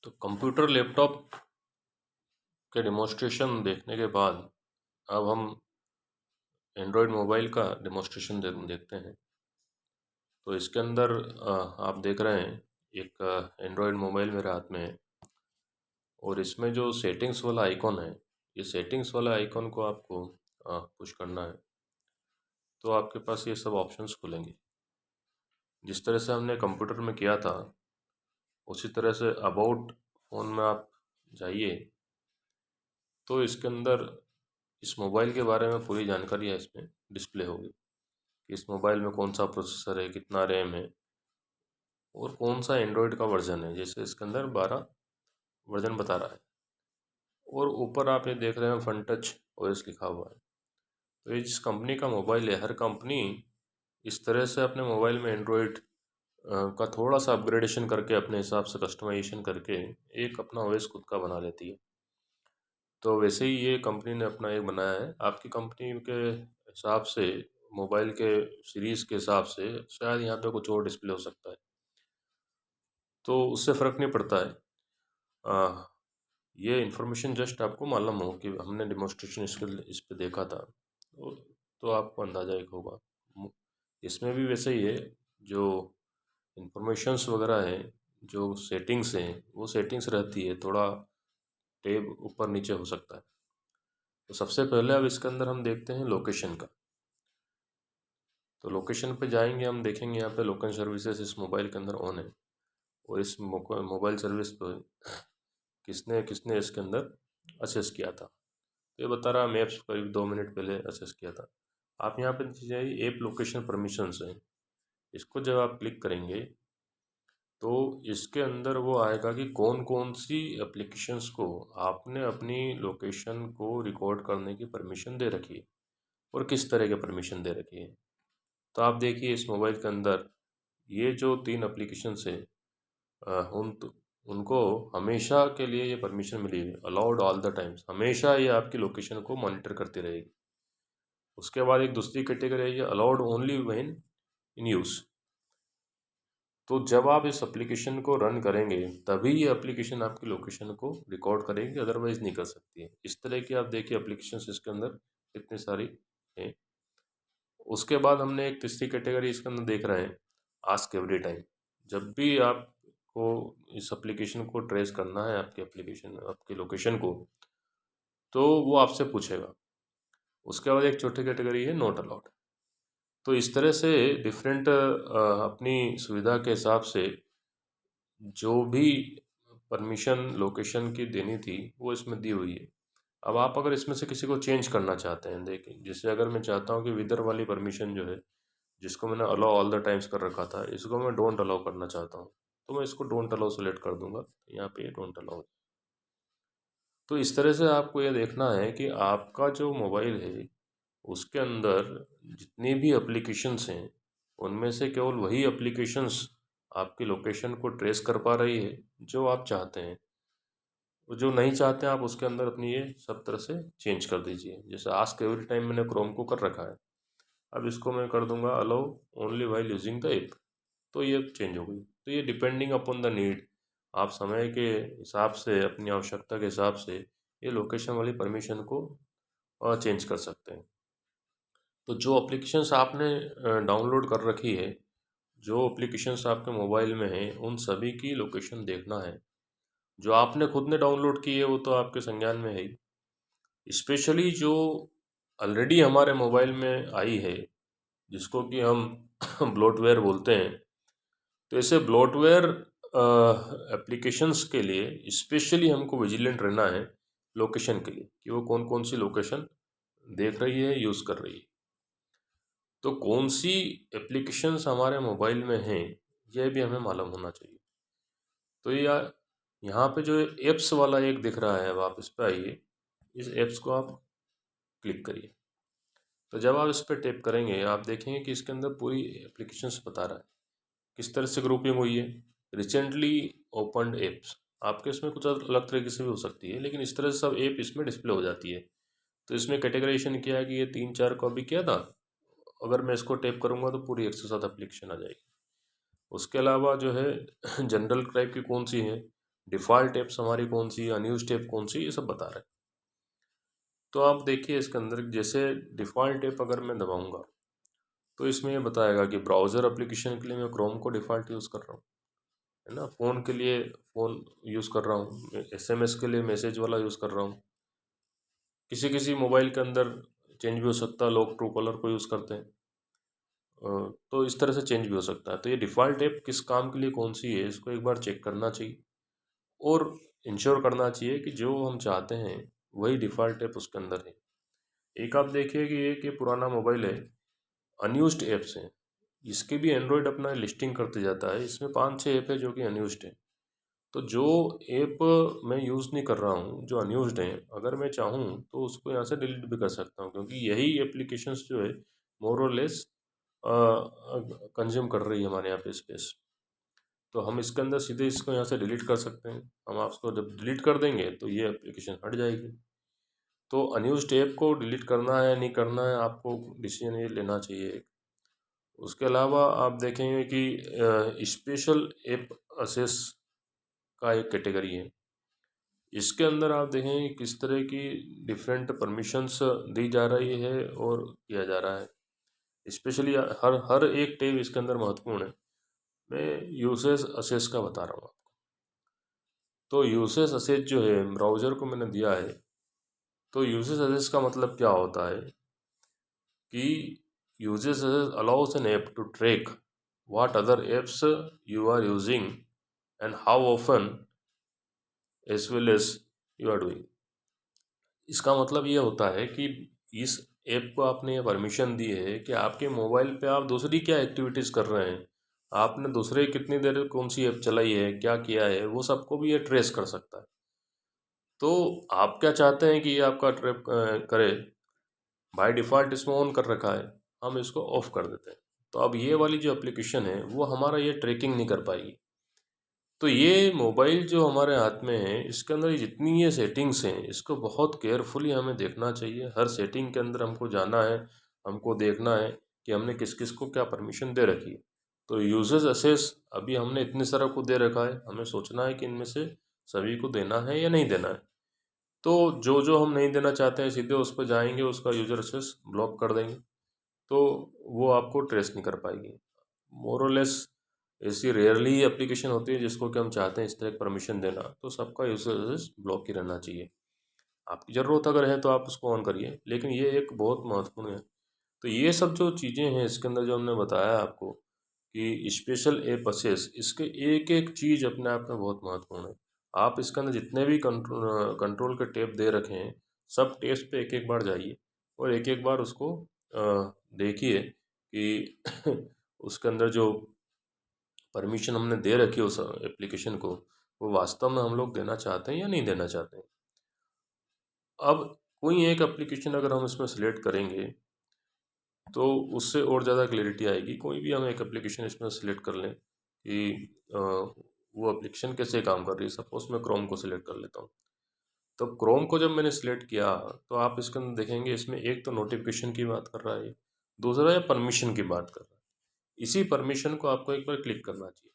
तो computer laptop के demonstration देखने के बाद अब हम एंड्रॉयड मोबाइल का डेमोन्स्ट्रेशन देखते हैं। तो इसके अंदर आप देख रहे हैं एक एंड्रॉयड मोबाइल मेरे हाथ में है और इसमें जो सेटिंग्स वाला आइकॉन है, ये सेटिंग्स वाला आइकॉन को आपको पुश करना है तो आपके पास ये सब ऑप्शंस खुलेंगे। जिस तरह से हमने कंप्यूटर में किया था उसी तरह से अबाउट फ़ोन में आप जाइए तो इसके अंदर इस मोबाइल के बारे में पूरी जानकारी है इसमें डिस्प्ले होगी कि इस मोबाइल में कौन सा प्रोसेसर है, कितना रैम है और कौन सा एंड्रॉयड का वर्जन है। जैसे इसके अंदर 12 वर्जन बता रहा है और ऊपर आप ये देख रहे हैं फन टच ओएस लिखा हुआ है। तो ये जिस कंपनी का मोबाइल है, हर कंपनी इस तरह से अपने मोबाइल में एंड्रॉयड का थोड़ा सा अपग्रेडेशन करके अपने हिसाब से कस्टमाइजेशन करके एक अपना ओएस खुद का बना लेती है। तो वैसे ही ये कंपनी ने अपना एक बनाया है। आपकी कंपनी के हिसाब से मोबाइल के सीरीज़ के हिसाब से शायद यहाँ पे कुछ और डिस्प्ले हो सकता है, तो उससे फ़र्क नहीं पड़ता है। आ, ये इन्फॉर्मेशन जस्ट आपको मालूम हो कि हमने डेमोन्स्ट्रेशन इस पे देखा था तो आपको अंदाज़ा एक होगा। इसमें भी वैसे ही है, जो इन्फॉर्मेशंस वगैरह हैं, जो सेटिंग्स हैं, वो सेटिंग्स रहती है, थोड़ा टैब ऊपर नीचे हो सकता है। तो सबसे पहले अब इसके अंदर हम देखते हैं लोकेशन का। तो लोकेशन पे जाएंगे, हम देखेंगे यहाँ पे लोकेशन सर्विसेज इस मोबाइल के अंदर ऑन है और इस मोबाइल सर्विस पे किसने किसने इसके अंदर असेस किया था। तो ये बता रहा मैप्स करीब 2 मिनट पहले असेस किया था। आप यहाँ पे जाइए, ऐप लोकेशन परमिशंस है, इसको जब आप क्लिक करेंगे तो इसके अंदर वो आएगा कि कौन कौन सी एप्लीकेशंस को आपने अपनी लोकेशन को रिकॉर्ड करने की परमिशन दे रखी है और किस तरह की परमिशन दे रखी है। तो आप देखिए इस मोबाइल के अंदर ये जो 3 एप्लीकेशंस है, उनको हमेशा के लिए ये परमिशन मिली है, अलाउड ऑल द टाइम्स, हमेशा ये आपकी लोकेशन को मॉनिटर करती रहेगी। उसके बाद एक दूसरी कैटेगरी है, ये allowed only when in use. तो जब आप इस एप्लीकेशन को रन करेंगे तभी ये एप्लीकेशन आपकी लोकेशन को रिकॉर्ड करेगी, अदरवाइज नहीं कर सकती है। इस तरह की आप देखिए एप्लीकेशन इसके अंदर इतनी सारी हैं। उसके बाद हमने एक तीसरी कैटेगरी इसके अंदर देख रहे हैं, आस्क एवरी टाइम। जब भी आपको इस एप्लीकेशन को ट्रेस करना है, आपकी एप्लीकेशन आपकी लोकेशन को, तो वो आपसे पूछेगा। उसके बाद एक छोटी कैटेगरी है नॉट अलाउड। तो इस तरह से डिफरेंट अपनी सुविधा के हिसाब से जो भी परमिशन लोकेशन की देनी थी वो इसमें दी हुई है। अब आप अगर इसमें से किसी को चेंज करना चाहते हैं, देखिए जैसे अगर मैं चाहता हूँ कि विदर वाली परमिशन जो है, जिसको मैंने अलाउ ऑल द टाइम्स कर रखा था, इसको मैं डोंट अलाउ करना चाहता हूँ, तो मैं इसको डोंट अलाउ सेलेक्ट कर दूंगा। यहाँ पे डोंट अलाउ। तो इस तरह से आपको ये देखना है कि आपका जो मोबाइल है उसके अंदर जितनी भी एप्लीकेशंस हैं उनमें से केवल वही एप्लीकेशंस आपकी लोकेशन को ट्रेस कर पा रही है जो आप चाहते हैं। और जो नहीं चाहते हैं आप उसके अंदर अपनी ये सब तरह से चेंज कर दीजिए। जैसे आस्क एवरी टाइम मैंने क्रोम को कर रखा है, अब इसको मैं कर दूंगा allow only while using the app, तो ये चेंज हो गई। तो ये डिपेंडिंग अपॉन द नीड, आप समय के हिसाब से अपनी आवश्यकता के हिसाब से ये लोकेशन वाली परमिशन को चेंज कर सकते हैं। तो जो एप्लीकेशंस आपने डाउनलोड कर रखी है, जो एप्लीकेशंस आपके मोबाइल में हैं, उन सभी की लोकेशन देखना है। जो आपने खुद ने डाउनलोड की है वो तो आपके संज्ञान में है ही, स्पेशली जो ऑलरेडी हमारे मोबाइल में आई है, जिसको कि हम ब्लोटवेयर बोलते हैं। तो ऐसे ब्लोटवेयर एप्लीकेशंस के लिए स्पेशली हमको विजिलेंट रहना है लोकेशन के लिए, कि वो कौन कौन सी लोकेशन देख रही है, यूज़ कर रही है। तो कौन सी एप्लीकेशंस हमारे मोबाइल में हैं, यह भी हमें मालूम होना चाहिए। तो ये यहाँ पे जो एप्स वाला एक दिख रहा है, अब आप इस पे आइए, इस एप्स को आप क्लिक करिए। तो जब आप इस पर टैप करेंगे आप देखेंगे कि इसके अंदर पूरी एप्लीकेशंस बता रहा है किस तरह से ग्रुपिंग हुई है। रिसेंटली ओपन्ड एप्स, आपके इसमें कुछ अलग तरीके से भी हो सकती है, लेकिन इस तरह से सब ऐप इसमें डिस्प्ले हो जाती है। तो इसमें कैटेगराइजेशन किया है कि ये 3-4 को अभी किया था, अगर मैं इसको टैप करूँगा तो पूरी एक से साथ एप्लीकेशन आ जाएगी। उसके अलावा जो है जनरल टाइप की कौन सी है, डिफ़ॉल्ट ऐप्स हमारी कौन सी, अनयूज्ड ऐप कौन सी, ये सब बता रहा है। तो आप देखिए इसके अंदर जैसे डिफ़ॉल्ट ऐप अगर मैं दबाऊँगा तो इसमें ये बताएगा कि ब्राउज़र एप्लीकेशन के लिए मैं क्रोम को डिफ़ॉल्ट यूज़ कर रहा हूँ, है ना। फ़ोन के लिए फ़ोन यूज़ कर रहा हूँ, एसएमएस के लिए मैसेज वाला यूज़ कर रहा हूँ। किसी किसी मोबाइल के अंदर चेंज भी हो सकता है, लोग ट्रू कॉलर को यूज़ करते हैं। तो इस तरह से चेंज भी हो सकता है। तो ये डिफ़ॉल्ट ऐप किस काम के लिए कौन सी है, इसको एक बार चेक करना चाहिए और इंश्योर करना चाहिए कि जो हम चाहते हैं वही डिफ़ॉल्ट ऐप उसके अंदर है। एक आप देखिए कि एक ये पुराना मोबाइल है, अनयूज्ड ऐप्स हैं। इसके भी एंड्रॉयड अपना लिस्टिंग करते जाता है, इसमें 5-6 ऐप है जो कि अनयूज्ड है। तो जो ऐप मैं यूज़ नहीं कर रहा हूँ, जो अनयूज्ड हैं, अगर मैं चाहूँ तो उसको यहाँ से डिलीट भी कर सकता हूँ, क्योंकि यही एप्लीकेशंस जो है मोर और लेस कंज्यूम कर रही है हमारे यहाँ पे स्पेस। तो हम इसके अंदर सीधे इसको यहाँ से डिलीट कर सकते हैं। हम आपको जब डिलीट कर देंगे तो ये एप्लीकेशन हट जाएगी। तो अनयूज्ड ऐप को डिलीट करना है नहीं करना है, आपको डिसीजन ये लेना चाहिए। उसके अलावा आप देखेंगे कि स्पेशल ऐप असेस का एक कैटेगरी है। इसके अंदर आप देखेंगे किस तरह की डिफरेंट परमिशंस दी जा रही है और किया जा रहा है। स्पेशली हर हर एक टैब इसके अंदर महत्वपूर्ण है। मैं यूसेज असेस का बता रहा हूँ आपको। तो यूसेज असेस जो है ब्राउज़र को मैंने दिया है, तो यूसेज असेस का मतलब क्या होता है कि usage access allows an app to track what other apps you are using and how often as well as you are doing. इसका मतलब ये होता है कि इस ऐप को आपने ये परमिशन दी है कि आपके मोबाइल पे आप दूसरी क्या एक्टिविटीज़ कर रहे हैं, आपने दूसरे कितनी देर कौन सी ऐप चलाई है, क्या किया है, वो सबको भी ये ट्रेस कर सकता है। तो आप क्या चाहते हैं कि ये आपका ट्रैप करे, बाय डिफ़ॉल्ट इसमें ऑन कर रखा है, हम इसको ऑफ कर देते हैं। तो अब ये वाली जो एप्लीकेशन है वो हमारा ये ट्रैकिंग नहीं कर पाएगी। तो ये मोबाइल जो हमारे हाथ में है, इसके अंदर जितनी ये सेटिंग्स हैं, इसको बहुत केयरफुली हमें देखना चाहिए। हर सेटिंग के अंदर हमको जाना है, हमको देखना है कि हमने किस किस को क्या परमिशन दे रखी है। तो यूजर्स असेस अभी हमने इतने सारा को दे रखा है, हमें सोचना है कि इनमें से सभी को देना है या नहीं देना है। तो जो जो हम नहीं देना चाहते हैं सीधे उस पर जाएंगे, उसका यूजर असेस ब्लॉक कर देंगे, तो वो आपको ट्रेस नहीं कर पाएगी। मोर और लेस ऐसी रेयरली एप्लीकेशन होती है जिसको कि हम चाहते हैं इस तरह परमिशन देना, तो सबका यूसेज ब्लॉक ही रहना चाहिए। आपकी ज़रूरत अगर है तो आप उसको ऑन करिए, लेकिन ये एक बहुत महत्वपूर्ण है। तो ये सब जो चीज़ें हैं इसके अंदर जो हमने बताया आपको कि स्पेशल ऐप असेस, इसके एक एक चीज़ अपने आप में बहुत महत्वपूर्ण है। आप इसके अंदर जितने भी कंट्रोल के टैब दे रखे हैं, सब टैब्स पे एक एक बार जाइए और एक एक बार उसको देखिए कि उसके अंदर जो परमिशन हमने दे रखी है उस एप्लीकेशन को, वो वास्तव में हम लोग देना चाहते हैं या नहीं देना चाहते हैं। अब कोई एक एप्लीकेशन अगर हम इसमें सेलेक्ट करेंगे तो उससे और ज़्यादा क्लैरिटी आएगी। कोई भी हम एक एप्लीकेशन इसमें सेलेक्ट कर लें कि वो एप्लीकेशन कैसे काम कर रही है। सपोज़ मैं क्रोम को सिलेक्ट कर लेता हूँ। तो क्रोम को जब मैंने सेलेक्ट किया तो आप इसके अंदर देखेंगे इसमें एक तो नोटिफिकेशन की बात कर रहा है, दूसरा है परमिशन की बात कर रहा है। इसी परमिशन को आपको एक बार क्लिक करना चाहिए।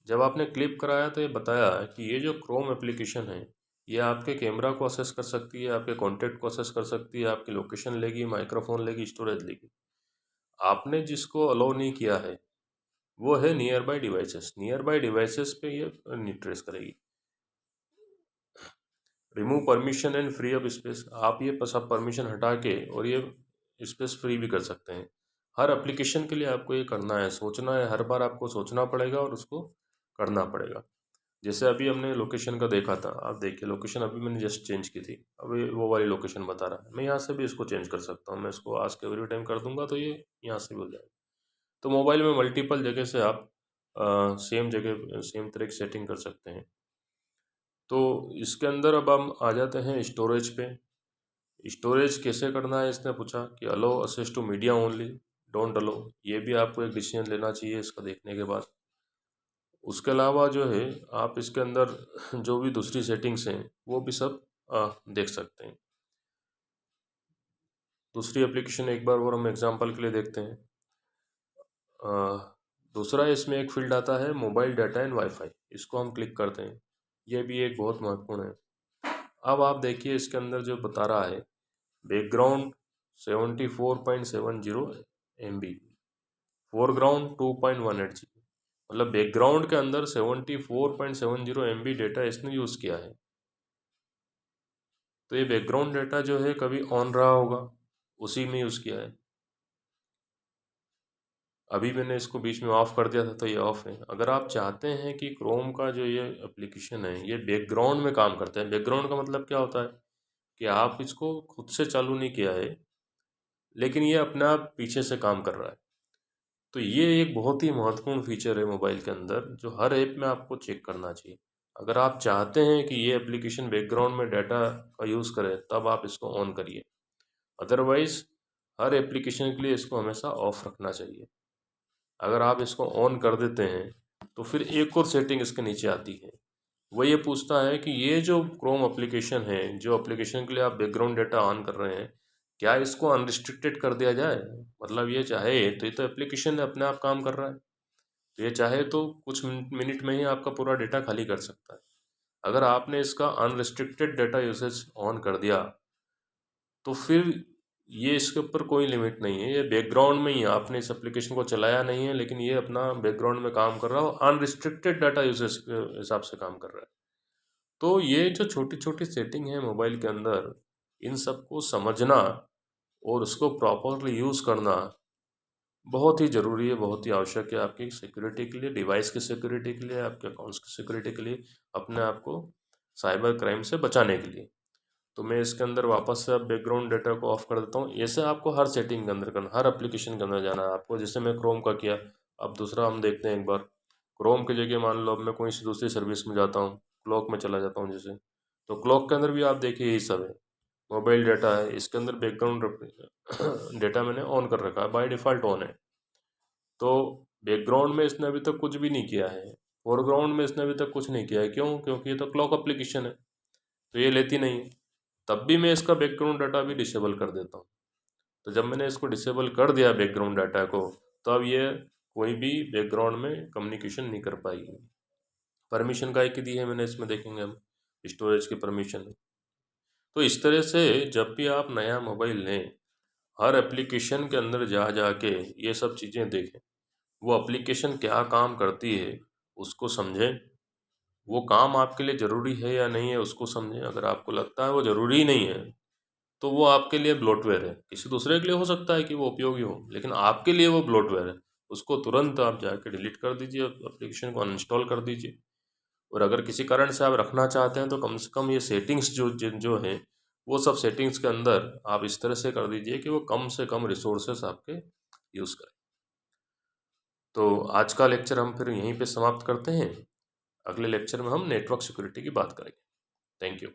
जब आपने क्लिक कराया तो ये बताया कि ये जो क्रोम एप्लीकेशन है, ये आपके कैमरा को असेस कर सकती है, आपके कॉन्टैक्ट को असेस कर सकती है, आपकी लोकेशन लेगी, माइक्रोफोन लेगी, स्टोरेज लेगी। आपने जिसको अलाउ नहीं किया है वो है near by devices. Near by devices पे ये नहीं ट्रेस करेगी। Remove permission and free up space, आप ये सब परमिशन हटा के और ये स्पेस फ्री भी कर सकते हैं। हर एप्लीकेशन के लिए आपको ये करना है, सोचना है, हर बार आपको सोचना पड़ेगा और उसको करना पड़ेगा। जैसे अभी हमने लोकेशन का देखा था, आप देखिए लोकेशन अभी मैंने जस्ट चेंज की थी, अभी वो वाली लोकेशन बता रहा है। मैं यहाँ से भी इसको चेंज कर सकता हूँ, मैं इसको आस्क एवरी टाइम कर दूंगा तो ये यहाँ से भी हो जाएगा। तो मोबाइल में मल्टीपल जगह से आप सेम जगह सेम तरह की सेटिंग कर सकते हैं। तो इसके अंदर अब हम आ जाते हैं स्टोरेज पे। स्टोरेज कैसे करना है इसने पूछा कि allow access to media only, don't allow. ये भी आपको एक डिसीजन लेना चाहिए इसका देखने के बाद। उसके अलावा जो है आप इसके अंदर जो भी दूसरी सेटिंग्स हैं वो भी सब देख सकते हैं। दूसरी एप्लीकेशन एक बार और हम एग्जांपल के लिए देखते हैं। अ, दूसरा इसमें एक फील्ड आता है मोबाइल डाटा एंड वाईफाई, इसको हम क्लिक करते हैं। ये भी एक बहुत महत्वपूर्ण है। अब आप देखिए इसके अंदर जो बता रहा है बैकग्राउंड 74.70 MB, फोरग्राउंड 2.18 GB, मतलब बैकग्राउंड के अंदर 74.70 MB डेटा इसने यूज़ किया है। तो ये बैकग्राउंड डेटा जो है कभी ऑन रहा होगा, उसी में यूज़ किया है। अभी मैंने इसको बीच में ऑफ़ कर दिया था तो ये ऑफ़ है। अगर आप चाहते हैं कि क्रोम का जो ये एप्लीकेशन है ये बैकग्राउंड में काम करता है, बैकग्राउंड का मतलब क्या होता है कि आप इसको खुद से चालू नहीं किया है, लेकिन ये अपने आप पीछे से काम कर रहा है। तो ये एक बहुत ही महत्वपूर्ण फीचर है मोबाइल के अंदर जो हर ऐप में आपको चेक करना चाहिए। अगर आप चाहते हैं कि ये एप्लीकेशन बैकग्राउंड में डाटा का यूज़ करे तब आप इसको ऑन करिए, अदरवाइज़ हर एप्लीकेशन के लिए इसको हमेशा ऑफ रखना चाहिए। अगर आप इसको ऑन कर देते हैं तो फिर एक और सेटिंग इसके नीचे आती है, वो ये पूछता है कि ये जो क्रोम एप्लीकेशन है, जो एप्लीकेशन के लिए आप बैकग्राउंड डेटा ऑन कर रहे हैं, क्या इसको अनरिस्ट्रिक्टेड कर दिया जाए? मतलब ये चाहे तो ये तो एप्लीकेशन अपने आप काम कर रहा है, तो ये चाहे तो कुछ मिनट में ही आपका पूरा डेटा खाली कर सकता है। अगर आपने इसका अनरिस्ट्रिक्टेड डेटा यूसेज ऑन कर दिया तो फिर ये इसके ऊपर कोई लिमिट नहीं है, ये बैकग्राउंड में ही है, आपने इस एप्लीकेशन को चलाया नहीं है लेकिन ये अपना बैकग्राउंड में काम कर रहा है और अनरिस्ट्रिक्टेड डाटा यूसेज के हिसाब से काम कर रहा है। तो ये जो छोटी छोटी सेटिंग है मोबाइल के अंदर, इन सबको समझना और उसको प्रॉपरली यूज़ करना बहुत ही ज़रूरी है, बहुत ही आवश्यक है आपकी सिक्योरिटी के लिए, डिवाइस की सिक्योरिटी के लिए, आपके अकाउंट्स की सिक्योरिटी के लिए, अपने आप को साइबर क्राइम से बचाने के लिए। तो मैं इसके अंदर वापस से अब बैकग्राउंड डाटा को ऑफ कर देता हूँ। ऐसे आपको हर सेटिंग के अंदर करना, हर एप्लीकेशन के अंदर जाना है आपको। जैसे मैं क्रोम का किया, अब दूसरा हम देखते हैं एक बार। क्रोम की जगह मान लो अब मैं कोई सी दूसरी सर्विस में जाता हूँ, क्लॉक में चला जाता हूँ जैसे, तो क्लॉक के अंदर भी आप देखिए यही सब है, मोबाइल डाटा है, इसके अंदर बैकग्राउंड डेटा मैंने ऑन कर रखा है, बाय डिफ़ॉल्ट ऑन है। तो बैकग्राउंड में इसने अभी तक कुछ भी नहीं किया है, फोरग्राउंड में इसने अभी तक कुछ नहीं किया है। क्यों? क्योंकि ये तो क्लॉक एप्लीकेशन है, तो ये लेती नहीं है। तब भी मैं इसका बैकग्राउंड डाटा भी डिसेबल कर देता हूँ। तो जब मैंने इसको डिसेबल कर दिया बैकग्राउंड डाटा को, तब ये कोई भी बैकग्राउंड में कम्युनिकेशन नहीं कर पाएगी। परमिशन काय की दी है मैंने इसमें, देखेंगे हम, स्टोरेज की परमिशन। तो इस तरह से जब भी आप नया मोबाइल लें, हर एप्लीकेशन के अंदर जा जा के ये सब चीज़ें देखें, वो एप्लीकेशन क्या काम करती है उसको समझें, वो काम आपके लिए ज़रूरी है या नहीं है उसको समझें। अगर आपको लगता है वो ज़रूरी ही नहीं है तो वो आपके लिए ब्लोटवेयर है। किसी दूसरे के लिए हो सकता है कि वो उपयोगी हो, लेकिन आपके लिए वो ब्लोटवेयर है। उसको तुरंत आप जाके डिलीट कर दीजिए, एप्लीकेशन को अनइंस्टॉल कर दीजिए। और अगर किसी कारण से आप रखना चाहते हैं तो कम से कम ये सेटिंग्स जो हैं, वो सब सेटिंग्स के अंदर आप इस तरह से कर दीजिए कि वो कम से कम रिसोर्सेस आपके यूज़ करें। तो आज का लेक्चर हम फिर यहीं पे समाप्त करते हैं। अगले लेक्चर में हम नेटवर्क सिक्योरिटी की बात करेंगे। Thank you.